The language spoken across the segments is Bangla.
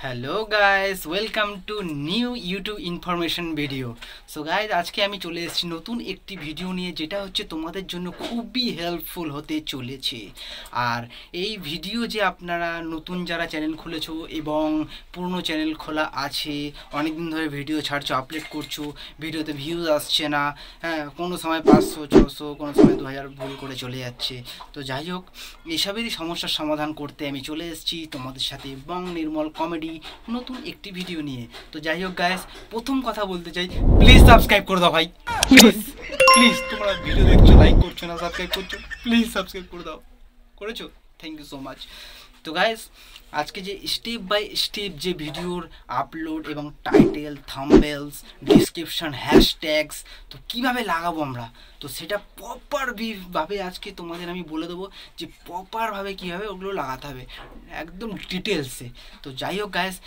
Hello guys, welcome to new YouTube information video. So guys, আজকে আমি চলে এসেছি নতুন একটি ভিডিও নিয়ে, যেটা হচ্ছে তোমাদের জন্য খুবই হেল্পফুল হতে চলেছে। আর এই ভিডিও যে আপনারা নতুন যারা চ্যানেল খুলেছো এবং পুরনো চ্যানেল খোলা আছে, অনেক দিন ধরে ভিডিও ছাড়ছো, আপলোড করছো, ভিডিওতে ভিউজ আসছে না, হ্যাঁ, কোনো সময় 500 600, কোনো সময় 2000 ভুল করে চলে যাচ্ছে। তো যাই হোক, এসবেরই সমস্যার সমাধান করতে আমি চলে এসেছি তোমাদের সাথে বং নির্মল কমেডি নতুন একটি ভিডিও নিয়ে। তো যাই হোক গাইস, প্রথম কথা বলতে চাই, প্লিজ সাবস্ক্রাইব করে দাও ভাই, প্লিজ প্লিজ। তোমরা ভিডিও দেখছো, লাইক করছো না, সাবস্ক্রাইব করছো, প্লিজ সাবস্ক্রাইব করে দাও। করেছো? Thank you so much. তো গাইস, আজকে যে স্টেপ বাই স্টেপ যে ভিডিওর আপলোড এবং টাইটেল, থাম্বনেলস, ডিসক্রিপশন, হ্যাশট্যাগস তো কীভাবে লাগাবো আমরা, তো সেটা প্রপারভাবে আজকে তোমাদের আমি বলে দেবো যে প্রপারভাবে কীভাবে ওগুলো লাগাতে হবে, একদম ডিটেলসে। তো যাই হোক গাইস,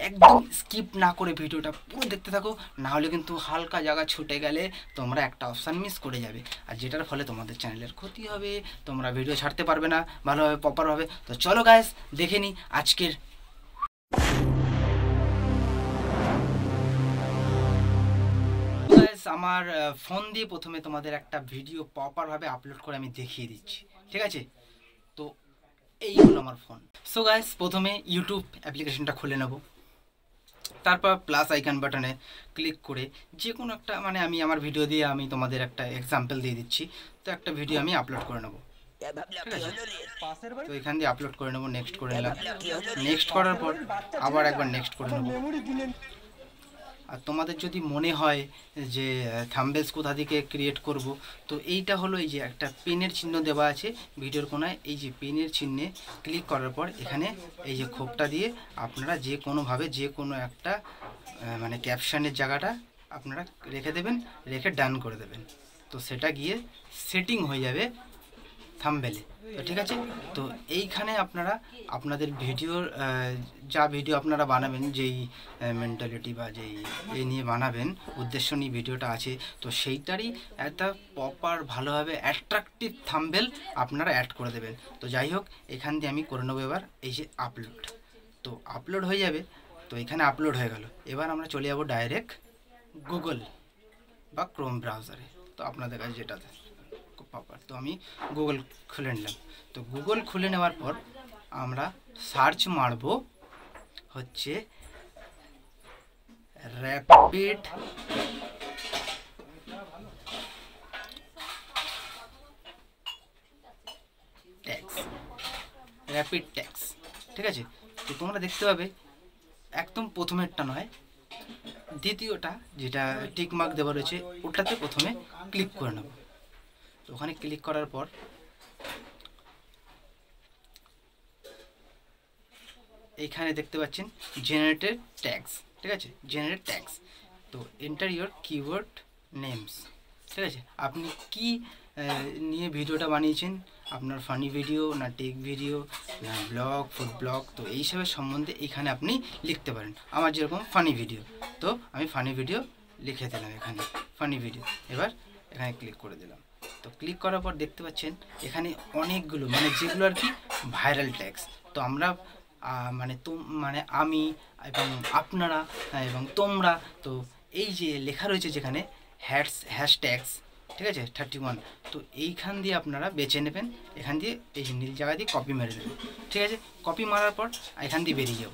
একদম স্কিপ না করে ভিডিওটা পুরো দেখতে থাকো, না হলে কিন্তু হালকা জায়গা ছুটে গেলে তোমরা একটা অপশান মিস করে যাবে, আর যেটার ফলে তোমাদের চ্যানেলের ক্ষতি হবে, তোমরা ভিডিও ছাড়তে পারবে না ভালোভাবে, প্রপারভাবে। তো চলো গাইস, দেখে নিই আজকের। আমার ফোন দিয়ে প্রথমে তোমাদের একটা ভিডিও প্রপারভাবে আপলোড করে আমি দেখিয়ে দিচ্ছি, ঠিক আছে? তো এই হলো আমার ফোন। সো গাইস, প্রথমে ইউটিউব অ্যাপ্লিকেশনটা খুলে নেব, তারপর প্লাস আইকন বাটনে ক্লিক করে যে কোনো একটা, মানে আমি আমার ভিডিও দিয়ে আমি তোমাদের একটা এক্সাম্পল দিয়ে দিচ্ছি। তো একটা ভিডিও আমি আপলোড করে নেব, ঠিক আছে? তো এখান দিয়ে আপলোড করে নেব, নেক্সট করে নিলাম, নেক্সট করার পর আবার একবার নেক্সট করে নেব। আর তোমাদের যদি মনে হয় যে থাম্বনেলস কোথা থেকে ক্রিয়েট করব, তো এইটা হলো, এই যে একটা পেনের চিহ্ন দেওয়া আছে ভিডিওর কোনায়, এই যে পেনের চিহ্নে ক্লিক করার পর এখানে এই যে খোপটা দিয়ে আপনারা যে কোনোভাবে যে কোনো একটা মানে ক্যাপশনের জায়গাটা আপনারা রেখে দেবেন, রেখে ডান করে দেবেন। তো সেটা গিয়ে সেটিং হয়ে যাবে থাম্বনেলে। তো ঠিক আছে, তো এইখানে আপনারা আপনাদের ভিডিওর যা ভিডিও আপনারা বানাবেন, যেই মেন্টালিটি বা যেই এই নিয়ে বানাবেন, উদ্দেশ্য নিয়ে ভিডিওটা আছে, তো সেইটারই একটা প্রপার ভালোভাবে অ্যাট্রাকটিভ থাম্বনেল আপনারা অ্যাড করে দেবেন। তো যাই হোক, এখান দিয়ে আমি করে নেবো এবার এই যে আপলোড। তো আপলোড হয়ে যাবে, তো এখানে আপলোড হয়ে গেল। এবার আমরা চলে যাব ডাইরেক্ট গুগল বা ক্রোম ব্রাউজারে, তো আপনাদের কাছে যেটা প্রপার। তো আমি গুগল খুলে নিলাম। তো গুগল খুলে নেওয়ার পর আমরা সার্চ মারব হচ্ছে র্যাপিড ট্যাক্স, র্যাপিড ট্যাক্স, ঠিক আছে? তো তোমরা দেখতে পাবে একদম প্রথমেরটা নয়, দ্বিতীয়টা যেটা টিক মার্ক দেওয়া রয়েছে ওটাতে প্রথমে ক্লিক করে নেব। তো ওখানে ক্লিক করার পর এইখানে দেখতে পাচ্ছেন জেনারেটেড ট্যাগস, ঠিক আছে? Generate tags. তো এন্টার ইওর কিওয়ার্ড নেমস, ঠিক আছে? আপনি কি নিয়ে ভিডিওটা বানিয়েছেন, আপনার ফানি ভিডিও না টেক ভিডিও না ব্লগ, ফুড ব্লগ, তো এইসবের সম্বন্ধে এখানে আপনি লিখতে পারেন। আমার যেরকম ফানি ভিডিও, তো আমি ফানি ভিডিও লিখে দিলাম এখানে, ফানি ভিডিও। এবার এখানে ক্লিক করে দিলাম। তো ক্লিক করার পর দেখতে পাচ্ছেন এখানে অনেকগুলো, মানে যেগুলো আর কি ভাইরাল ট্যাগস। তো আমরা মানে আমি এবং আপনারা এবং তোমরা, তো এই যে লেখা রয়েছে যেখানে হ্যাশট্যাগস, ঠিক আছে, 31, তো এইখান দিয়ে আপনারা বেছে নেবেন, এখান দিয়ে এই যে নীল জায়গা দিয়ে কপি মেরে দেবেন, ঠিক আছে? কপি মারার পর এখান দিয়ে বেরিয়ে যাব,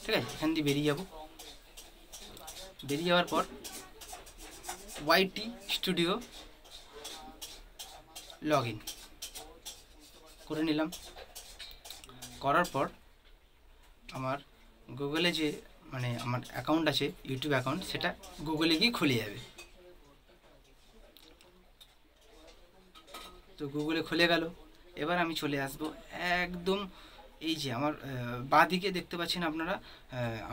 ঠিক আছে? এখান দিয়ে বেরিয়ে যাব, বেরিয়ে যাওয়ার পর ওয়াইটি স্টুডিও লগ ইন করে নিলাম। করার পর আমার গুগলে যে মানে আমার অ্যাকাউন্ট আছে, ইউটিউব অ্যাকাউন্ট, সেটা গুগলে গিয়ে খুলে যাবে। তো গুগলে খুলে গেল। এবার আমি চলে আসব একদম এই যে আমার বাঁদিকে দেখতে পাচ্ছেন আপনারা,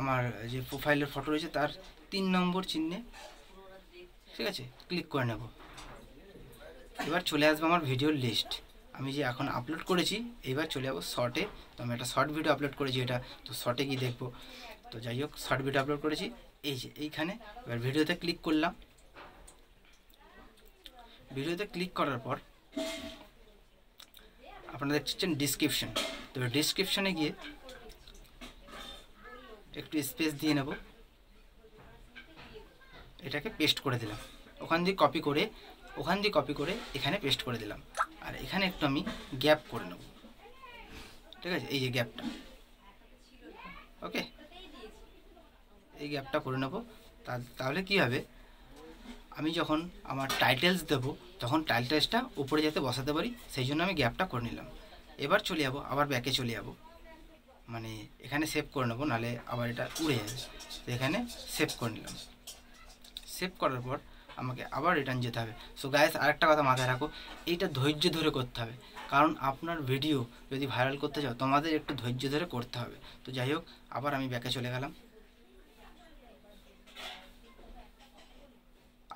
আমার যে প্রোফাইলের ফটো রয়েছে তার 3 নম্বর চিহ্নে, ঠিক আছে, ক্লিক করে নেব। এবার চলে আসবো আমার ভিডিওর লিস্ট, আমি যে এখন আপলোড করেছি। এবার চলে যাবো শর্টে, তো আমি একটা শর্ট ভিডিও আপলোড করেছি এটা, তো শর্টে গিয়ে দেখবো। তো যাই হোক, শর্ট ভিডিও আপলোড করেছি এই যে এইখানে। এবার ভিডিওতে ক্লিক করলাম। ভিডিওতে ক্লিক করার পর আপনারা দেখছেন ডিসক্রিপশন। তো ডিসক্রিপশনে গিয়ে একটু স্পেস দিয়ে নেব, এটাকে পেস্ট করে দিলাম, ওখান দিয়ে কপি করে এখানে পেস্ট করে দিলাম। আর এখানে একটু আমি গ্যাপ করে নেব, ঠিক আছে, এই যে গ্যাপটা, ওকে, এই গ্যাপটা করে নেব। তাহলে কি হবে, আমি যখন আমার টাইটেলস দেবো তখন টাইটেলসটা উপরে যাতে বসাতে পারি, সেই জন্য আমি গ্যাপটা করে নিলাম। এবার চলে যাবো, আবার ব্যাকে চলে যাবো, মানে এখানে সেভ করে নেবো, নাহলে আবার এটা উড়ে যাবে। তো এখানে সেভ করে নিলাম। সেভ করার পর আমাকে আবার রিটার্ন যেতে হবে। সো গাইস, আরেকটা কথা মাথায় রাখো, এইটা ধৈর্য ধরে করতে হবে, কারণ আপনার ভিডিও যদি ভাইরাল করতে চাও তোমাদের একটু ধৈর্য ধরে করতে হবে। তো যাই হোক, আবার আমি ব্যাকে চলে গেলাম,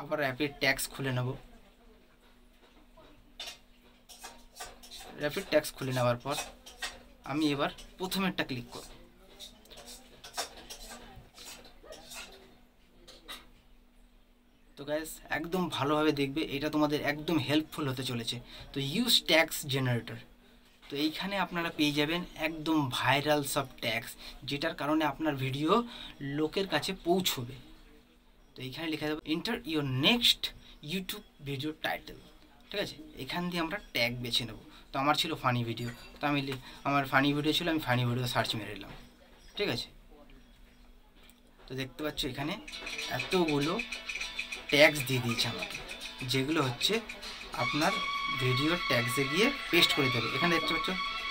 আবার র্যাপিড ট্যাক্স খুলে নেব। র্যাপিড ট্যাক্স খুলে নেওয়ার পর আমি এবার প্রথমেরটা ক্লিক করব। তো গাইস, একদম ভালোভাবে দেখবে, এটা তোমাদের একদম হেল্পফুল হতে চলেছে। তো ইউজ ট্যাক্স জেনারেটর, তো এইখানে আপনারা পেয়ে যাবেন একদম ভাইরাল সব ট্যাক্স, যেটার কারণে আপনার ভিডিও লোকের কাছে পৌঁছবে। তো এইখানে লিখে দেবো enter your next YouTube video title, ঠিক আছে। এখান দিয়ে আমরা ট্যাগ বেছে নেব। তো আমার ছিল ফানি ভিডিও, তো আমার ফানি ভিডিও ছিল, আমি ফানি ভিডিও সার্চ মেরে নিলাম, ঠিক আছে। তো দেখতে পাচ্ছ এখানে এতগুলো ট্যাগস দিয়ে দিয়েছে আমাকে, যেগুলো হচ্ছে আপনার ভিডিওর ট্যাগসে গিয়ে পেস্ট করে দেবে। এখানে দেখতে পাচ্ছ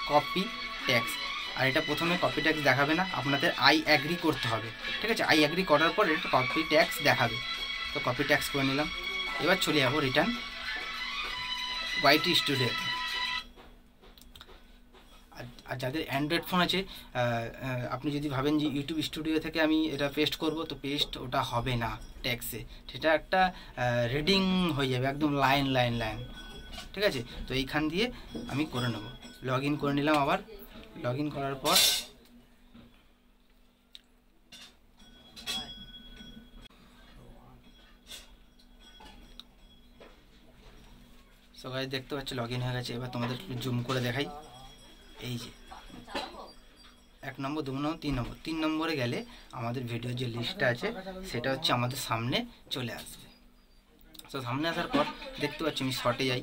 কপি ট্যাগস, আর এটা প্রথমে কপি ট্যাগস দেখাবে না, আপনাদের আই অ্যাগ্রি করতে হবে, ঠিক আছে। আই অ্যাগ্রি করার পর এটা কপি ট্যাগস দেখাবে। তো কপি ট্যাগস করে নিলাম। এবার চলে যাবো রিটার্ন ওয়াইটি স্টুডিওতে। আর যাদের অ্যান্ড্রয়েড ফোন আছে, আপনি যদি ভাবেন যে ইউটিউব স্টুডিও থেকে আমি এটা পেস্ট করব, তো পেস্ট ওটা হবে না ট্যাক্সে, সেটা একটা রিডিং হয়ে যাবে একদম লাইন, ঠিক আছে। তো এইখান দিয়ে আমি করে নেব, লগ ইন করে নিলাম। আবার লগ ইন করার পর সবাই দেখতে পাচ্ছ লগ ইন হয়ে গেছে। এবার তোমাদের জুম করে দেখাই, এই যে 1 নম্বর, 2 নম্বর, 3 নম্বরে গেলে আমাদের ভিডিওর যে লিস্টটা আছে সেটা হচ্ছে আমাদের সামনে চলে আসবে। তো সামনে আসার পর দেখতে পাচ্ছি আমি শর্টে যাই,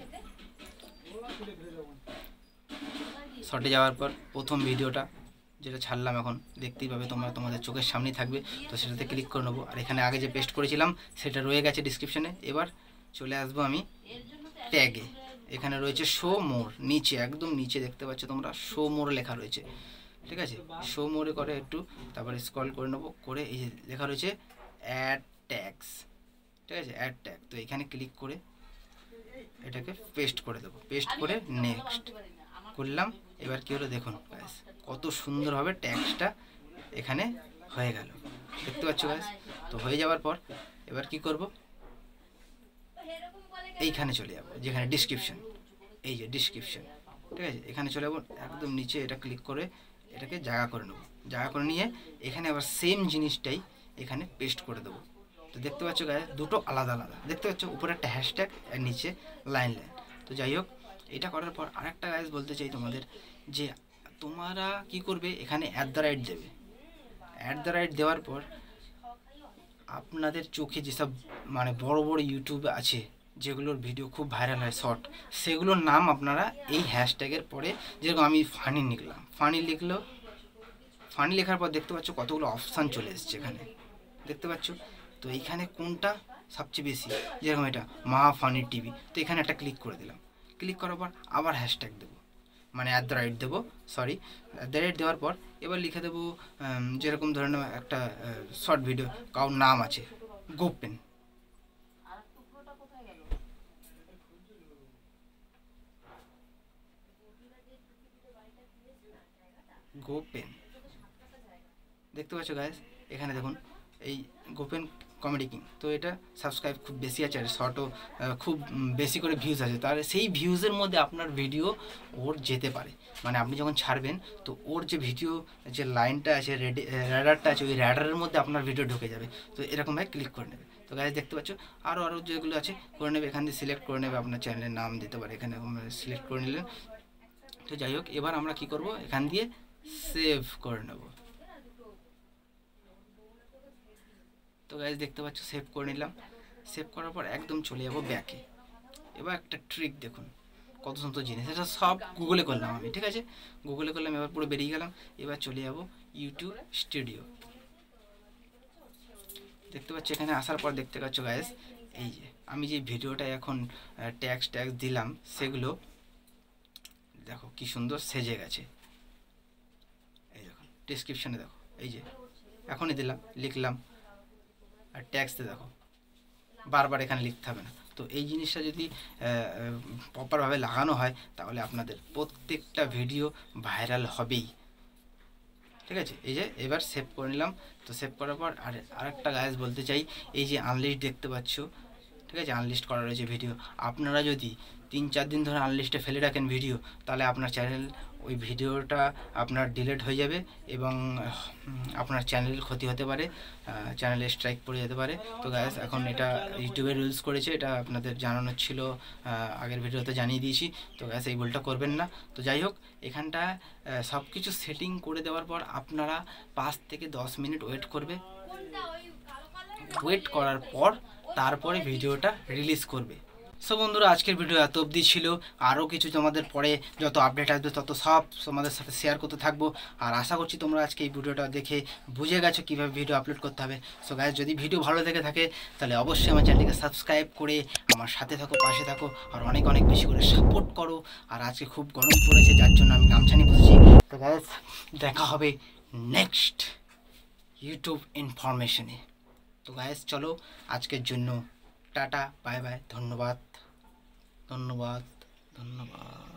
শর্টে যাওয়ার পর প্রথম ভিডিওটা যেটা ছাড়লাম এখন দেখতেই পাবে তোমরা, তোমাদের চোখের সামনেই থাকবে। তো সেটাতে ক্লিক করে নেবো। আর এখানে আগে যে পেস্ট করেছিলাম সেটা রয়ে গেছে ডিসক্রিপশানে। এবার চলে আসবো আমি ট্যাগে, এখানে রয়েছে শো মোর, নিচে একদম নিচে দেখতে পাচ্ছ তোমরা শো মোর লেখা রয়েছে, ঠিক আছে। শো মোরে করে একটু, তারপরে স্ক্রল করে নেবো, করে এই যে লেখা রয়েছে অ্যাড ট্যাগস, ঠিক আছে, অ্যাড ট্যাগ। তো এখানে ক্লিক করে এটাকে পেস্ট করে দেবো, পেস্ট করে নেক্সট করলাম। এবার কী হলো দেখুন গাইস, কত সুন্দরভাবে ট্যাগসটা এখানে হয়ে গেল, দেখতে পাচ্ছ গাইস। তো হয়ে যাওয়ার পর এবার কি করব, এইখানে চলে যাব যেখানে ডিসক্রিপশন, এই যে ডিসক্রিপশন, ঠিক আছে। এখানে চলে যাবো একদম নিচে, এটা ক্লিক করে এটাকে জায়গা করে নেবো, জায়গা করে নিয়ে এখানে আবার সেম জিনিসটাই এখানে পেস্ট করে দেবো। তো দেখতে পাচ্ছ গায়ে দুটো আলাদা দেখতে পাচ্ছ, উপরে একটা হ্যাশট্যাগ আর নিচে লাইন। তো যাই হোক, এটা করার পর আরেকটা গাইজ বলতে চাই তোমাদের, যে তোমরা কি করবে, এখানে @ দেবে। @ দেওয়ার পর আপনাদের চোখে যেসব মানে বড় বড় ইউটিউব আছে যেগুলোর ভিডিও খুব ভাইরাল হয় শর্ট, সেগুলোর নাম আপনারা এই হ্যাশট্যাগের পরে, যেরকম আমি ফানি লিখলাম, ফানি লেখার পর দেখতে পাচ্ছ কতগুলো অপশান চলে এসছে এখানে, দেখতে পাচ্ছ। তো এইখানে কোনটা সবচেয়ে বেশি, যেরকম এটা মহা ফানি টিভি, তো এখানে একটা ক্লিক করে দিলাম। ক্লিক করার পর আবার হ্যাশট্যাগ দেবো, মানে @ দেবো, সরি, @ দেওয়ার পর এবার লিখে দেবো যেরকম ধরে নাও একটা শর্ট ভিডিও, কারোর নাম আছে গোপেন, দেখতে পাচ্ছ গাইস। এখানে দেখুন এই গোপেন কমেডি কিং, তো এটা সাবস্ক্রাইব খুব বেশি আছে, আর শর্টও খুব বেশি করে ভিউজ আছে, তাহলে সেই ভিউজের মধ্যে আপনার ভিডিও ওর যেতে পারে, মানে আপনি যখন ছাড়বেন তো ওর যে ভিডিও যে লাইনটা আছে, র্যাডারটা আছে, ওই র্যাডারের মধ্যে আপনার ভিডিও ঢুকে যাবে। তো এরকমভাবে ক্লিক করে নেবে। তো গাইস দেখতে পাচ্ছ আরও যেগুলো আছে করে নেবে, এখান দিয়ে সিলেক্ট করে নেবে, আপনার চ্যানেলের নাম দিতে পারে, এখানে সিলেক্ট করে নিলেন। তো যাই হোক, এবার আমরা কি করব, এখান দিয়ে সেভ করে নেব। তো গাইজ দেখতে পাচ্ছ সেভ করে নিলাম। সেভ করার পর একদম চলে যাবো ব্যাকে। এবার একটা ট্রিক দেখুন, কত সুন্দর জিনিস, এটা সব গুগলে করলাম আমি, ঠিক আছে, গুগলে করলাম। এবার পুরো বেরিয়ে গেলাম। এবার চলে যাবো ইউটিউব স্টুডিও। দেখতে পাচ্ছ এখানে আসার পর দেখতে পাচ্ছ গাইজ, এই যে আমি যে ভিডিওটা এখন ট্যাক্স দিলাম সেগুলো দেখো কি সুন্দর সেজে গেছে। এই দেখো ডিসক্রিপশানে দেখো, এই যে এখনই দিলাম, লিখলাম, আর ট্যাক্সতে দেখো বারবার এখানে লিখতে হবে না। তো এই জিনিসটা যদি প্রপারভাবে লাগানো হয় তাহলে আপনাদের প্রত্যেকটা ভিডিও ভাইরাল হবেই, ঠিক আছে। এই যে এবার সেভ করে নিলাম। তো সেভ করার পর আরেকটা গাইজ বলতে চাই, এই যে আনলিস্ট দেখতে পাচ্ছ, ঠিক আছে, আনলিস্ট করা রয়েছে ভিডিও। আপনারা যদি 3-4 দিন ধরে আনলিস্টে ফেলে রাখেন ভিডিও, তাহলে আপনার চ্যানেল ওই ভিডিওটা আপনার ডিলিট হয়ে যাবে এবং আপনার চ্যানেলের ক্ষতি হতে পারে, চ্যানেলে স্ট্রাইক পড়ে যেতে পারে। তো গাইস এখন এটা ইউটিউবে রুলস করেছে, এটা আপনাদের জানানো ছিল, আগের ভিডিওতে জানিয়ে দিয়েছি। তো গাইস এই ভুলটা করবেন না। তো যাই হোক, এখানটা সব কিছু সেটিং করে দেওয়ার পর আপনারা 5 থেকে 10 মিনিট ওয়েট করবে। ওয়েট করার পর তারপরে ভিডিওটা রিলিজ করবে। সো বন্ধুরা, আজকের ভিডিও এত অবধি ছিল। আরও কিছু তোমাদের পরে যত আপডেট আসবে তত সব তোমাদের সাথে শেয়ার করতে থাকবো। আর আশা করছি তোমরা আজকে এই ভিডিওটা দেখে বুঝে গেছো কীভাবে ভিডিও আপলোড করতে হবে। সো গাইস, যদি ভিডিও ভালো লেগে থাকে তাহলে অবশ্যই আমার চ্যানেলটিকে সাবস্ক্রাইব করে আমার সাথে থাকো, পাশে থাকো, আর অনেক অনেক বেশি করে সাপোর্ট করো। আর আজকে খুব গরম পড়েছে, যার জন্য আমি গামছা নিয়ে বসেছি। তো গাইস, দেখা হবে নেক্সট ইউটিউব ইনফরমেশনে। তো গাইস চলো, আজকের জন্য টাটা, বাই বাই, ধন্যবাদ, ধন্যবাদ, ধন্যবাদ।